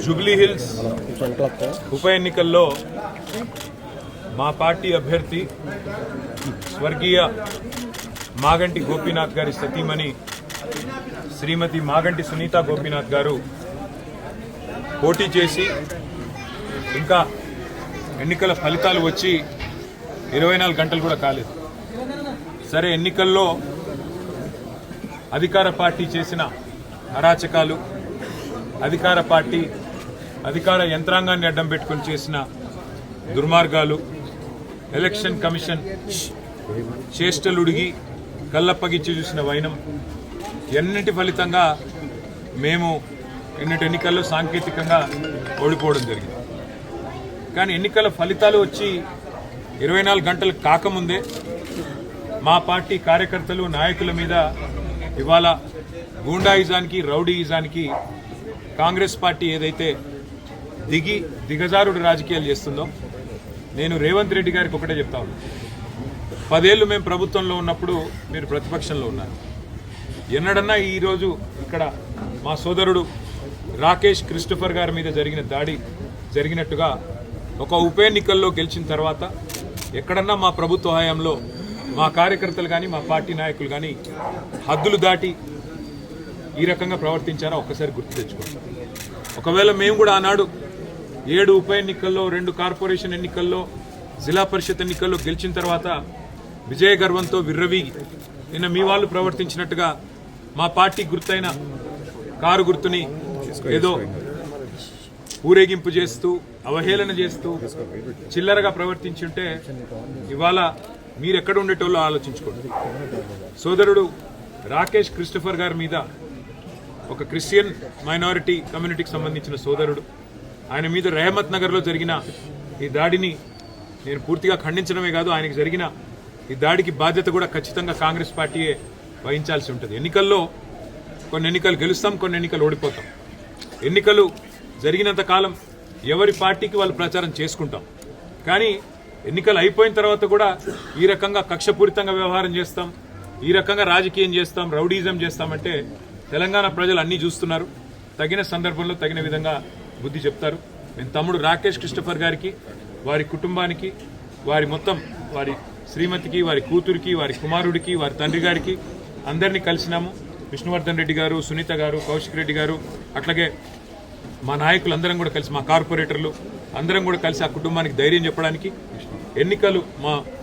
Jubilee hills ఉప ఎన్నికల్లో మా పార్టీ అభ్యర్థి స్వర్గీయ మాగంటి గోపీనాథ్ గారి సతీమణి శ్రీమతి మాగంటి సునీత గోపీనాథ్ గారు పోటీ చేసి ఇంకా ఎన్నికల ఫలితాలు వచ్చి 24 గంటలు కూడా కాలేదు. సరే, ఎన్నికల్లో అధికార పార్టీ చేసిన అరాచకాలు, అధికార యంత్రాంగాన్ని అడ్డం పెట్టుకుని చేసిన దుర్మార్గాలు, ఎలక్షన్ కమిషన్ చేష్టలుడిగి కళ్ళప్పగిచ్చి చూసిన వైనం, ఎన్నిటి ఫలితంగా మేము ఎన్నికల్లో సాంకేతికంగా ఓడిపోవడం జరిగింది. కానీ ఎన్నికల ఫలితాలు వచ్చి 24 గంటలు కాకముందే మా పార్టీ కార్యకర్తలు, నాయకుల మీద ఇవాళ గూండాయిజానికి, రౌడీయిజానికి కాంగ్రెస్ పార్టీ ఏదైతే దిగజారుడు రాజకీయాలు చేస్తుందో, నేను రేవంత్ రెడ్డి గారికి ఒకటే చెప్తా ఉన్నాను. 10 ఏళ్ళు మేము ప్రభుత్వంలో ఉన్నప్పుడు మీరు ప్రతిపక్షంలో ఉన్నారు. ఎన్నడన్నా ఈరోజు ఇక్కడ మా సోదరుడు రాకేష్ క్రిస్టోఫర్ గారి మీద జరిగిన దాడి జరిగినట్టుగా ఒక ఉప ఎన్నికల్లో గెలిచిన తర్వాత ఎక్కడన్నా మా ప్రభుత్వ హయాంలో మా కార్యకర్తలు కానీ, మా పార్టీ నాయకులు కానీ హద్దులు దాటి ఈ రకంగా ప్రవర్తించారా ఒక్కసారి గుర్తు తెచ్చుకోండి. ఒకవేళ మేము కూడా ఆనాడు 7 ఉప ఎన్నికల్లో, 2 కార్పొరేషన్ ఎన్నికల్లో, జిల్లా పరిషత్ ఎన్నికల్లో గెలిచిన తర్వాత విజయ గర్వంతో విర్రవీగి నిన్న మీ వాళ్ళు ప్రవర్తించినట్టుగా మా పార్టీ గుర్తైన కారు గుర్తుని ఏదో ఊరేగింపు చేస్తూ, అవహేళన చేస్తూ చిల్లరగా ప్రవర్తించుంటే ఇవాళ మీరెక్కడ ఉండేటోళ్ళో ఆలోచించుకోండి. సోదరుడు రాకేష్ క్రిస్టోఫర్ గారి మీద, ఒక క్రిస్టియన్ మైనారిటీ కమ్యూనిటీకి సంబంధించిన సోదరుడు, ఆయన మీద రెహమత్ నగర్లో జరిగిన ఈ దాడిని నేను పూర్తిగా ఖండించడమే కాదు, ఆయనకు జరిగిన ఈ దాడికి బాధ్యత కూడా ఖచ్చితంగా కాంగ్రెస్ పార్టీయే వహించాల్సి ఉంటుంది. ఎన్నికల్లో కొన్ని ఎన్నికలు గెలుస్తాం, కొన్ని ఎన్నికలు ఓడిపోతాం. ఎన్నికలు జరిగినంత కాలం ఎవరి పార్టీకి వాళ్ళు ప్రచారం చేసుకుంటాం. కానీ ఎన్నికలు అయిపోయిన తర్వాత కూడా ఈ రకంగా కక్షపూరితంగా వ్యవహారం చేస్తాం, ఈ రకంగా రాజకీయం చేస్తాం, రౌడీజం చేస్తామంటే తెలంగాణ ప్రజలు అన్నీ చూస్తున్నారు. తగిన సందర్భంలో తగిన విధంగా బుద్ధి చెప్తారు. నేను తమ్ముడు రాకేష్ క్రిస్టోఫర్ గారికి, వారి కుటుంబానికి, వారి శ్రీమతికి, వారి కూతురికి, వారి కుమారుడికి, వారి తండ్రి గారికి అందరినీ కలిసినాము. విష్ణువర్ధన్ రెడ్డి గారు, సునీత గారు, కౌశిక్ రెడ్డి గారు, అట్లాగే మా నాయకులందరం కూడా కలిసి, మా కార్పొరేటర్లు అందరం కూడా కలిసి ఆ కుటుంబానికి ధైర్యం చెప్పడానికి ఎన్నికలు మా